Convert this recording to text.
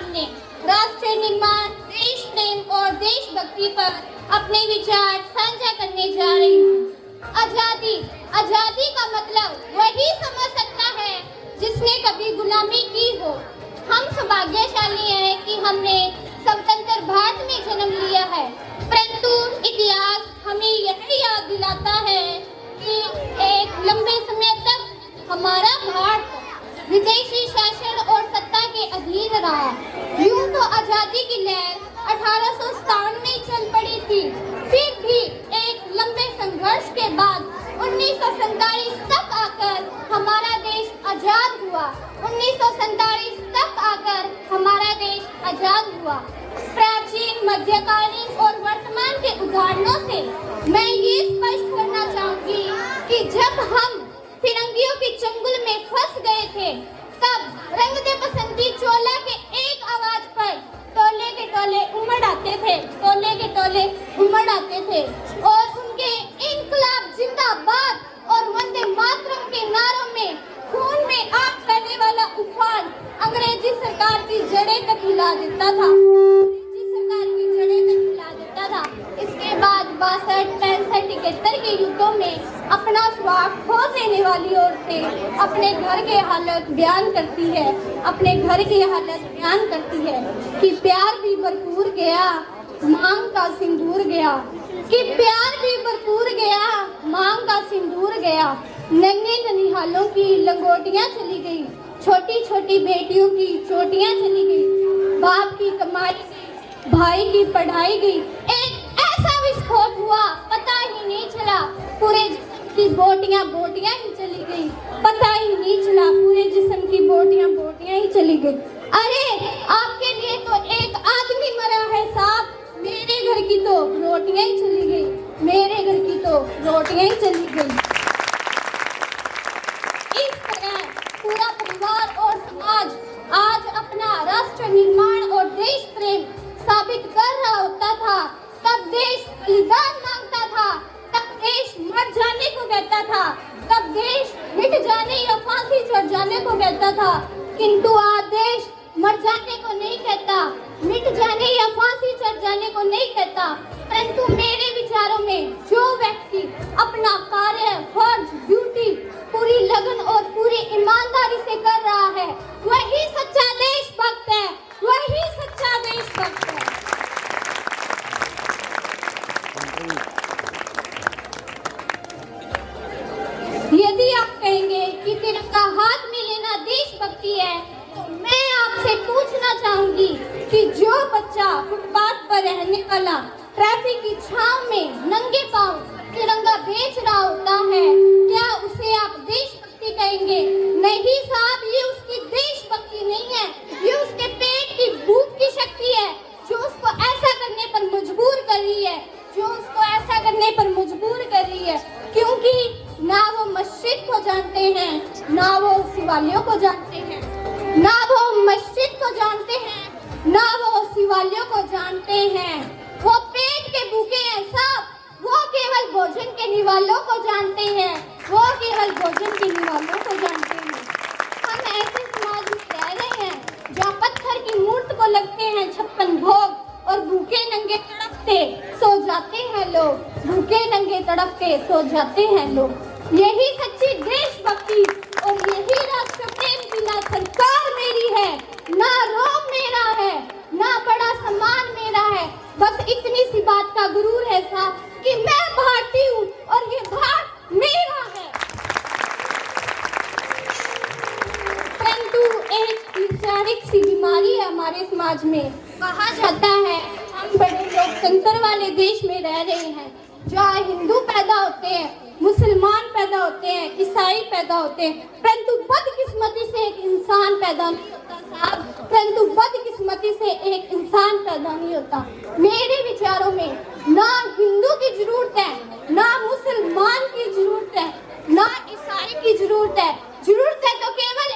सामने राष्ट्र निर्माण, देश प्रेम और देशभक्ति पर अपने विचार साझा करने जा रही हूँ। आजादी, आजादी का मतलब वही समझ सकता है जिसने कभी गुलामी की हो। हम सौभाग्यशाली हैं कि हमने स्वतंत्र भारत में जन्म लिया है, परंतु इतिहास हमें यह याद दिलाता है कि एक लंबे समय तक हमारा भारत विदेशी शासन और सत्ता के अधीन रहा। यूं तो आजादी की लहर 1857 में चल पड़ी थी, फिर भी एक लंबे संघर्ष के बाद 1947 तक आकर हमारा देश आजाद हुआ। 1947 तक आकर हमारा देश आजाद हुआ। प्राचीन, मध्यकालीन और वर्तमान के उदाहरणों से मैं ये स्पष्ट करना चाहूंगी कि जब हम फिरंगियों के चंगुल में फंस गए थे, तब रंग दे बसंती चोला के एक आवाज पर टोले के टोले उमड़ आते थे, टोले के टोले उमड़ आते थे और उनके इनकलाब जिंदाबाद और वंदे मातरम के नारों में खून में आग करने वाला उफान अंग्रेजी सरकार की जड़ें तक हिला देता था। इसके बाद 62, 65, 71 के युद्धों में अपना स्वार्थ खो देने वाली औरतें अपने घर के हालत बयान करती है, अपने घर की हालत बयान करती है कि प्यार भी भरपूर गया, मांग का सिंदूर गया, कि प्यार भी भरपूर गया, मांग का सिंदूर गया। नन्हे ननिहालों की लंगोटियां चली गई, छोटी छोटी बेटियों की चोटियां चली गई, बाप की कमाई गई, भाई की पढ़ाई गई। एक ऐसा विस्फोट हुआ, पता ही नहीं चला, पूरे जिस्म की बोटियां ही चली गई, पता ही नहीं चला, पूरे जिस्म की बोटियां ही चली गई। अरे आपके लिए तो एक आदमी मरा है साहब, मेरे घर की तो रोटियां ही चली गई, मेरे घर की तो रोटियां ही चली गई। इस तरह पूरा परिवार और समाज आज अपना राष्ट्र निर्माण और देश प्रेम साबित कर रहा होता था, तब देश बलिदान मांगता था, तब देश मर जाने को कहता था, तब देश मिट जाने या फांसी चढ़ जाने को कहता था, किंतु आज देश मर जाने को नहीं कहता, मिट जाने या फांसी चढ़ जाने को नहीं कहता, परंतु मेरे विचारों में जो व्यक्ति अपना कार्य, फर्ज, ड्यूटी पूरी लगन और पूरी ईमानदारी से कर रहा है, वही सच्चा देशभक्त है, वही सच्चा देशभक्त है। यदि आप कहेंगे कि तिरंगा हाथ में लेना देशभक्ति है, तो मैं आपसे पूछना चाहूंगी कि जो बच्चा फुटपाथ पर रहने वाला ट्रैफिक की छांव में नंगे पांव तिरंगा बेच रहा होता है, क्या उसे आप देशभक्ति कहेंगे? नहीं साहब, ये उसकी देशभक्ति नहीं है, ये उसके पेट की भूख की शक्ति है जो उसको ऐसा करने पर मजबूर कर रही है, जो उसको ऐसा करने पर मजबूर कर रही है, क्योंकि ना वो मस्जिद को जानते हैं, ना वो शिवालयों को जानते हैं, ना वो मस्जिद को जानते हैं, ना वो शिवालयों को जानते हैं। वो पेट के भूखे हैं साहब, वो केवल भोजन के निवालों को जानते हैं, वो केवल भोजन के निवालों को जानते हैं। हम ऐसे समाज में रह रहे हैं जहाँ पत्थर की मूर्त को लगते हैं 56 भोग और भूखे नंगे तड़पते सो जाते हैं लोग, भूखे नंगे तड़पते सो जाते हैं लोग। यही सच्ची देशभक्ति और यही राष्ट्र प्रेम की ना सरकार मेरी है, ना रोम मेरा है, ना बड़ा सम्मान मेरा है, बस इतनी सी बात का गुरूर है साहब कि मैं भारतीय हूँ और ये भारत मेरा है। परंतु एक वैचारिक सी बीमारी है हमारे समाज में। कहा जाता है हम बड़े लोकतंत्र वाले देश में रह रहे हैं, जहाँ हिंदू पैदा होते हैं, मुसलमान पैदा होते हैं, ईसाई पैदा होते हैं, परंतु बदकिस्मती से एक इंसान पैदा नहीं होता साहब, परंतु बदकिस्मती से एक इंसान पैदा नहीं होता। मेरे विचारों में ना हिंदू की जरूरत है, ना मुसलमान की जरूरत है, ना ईसाई की जरूरत है, जरूरत है तो केवल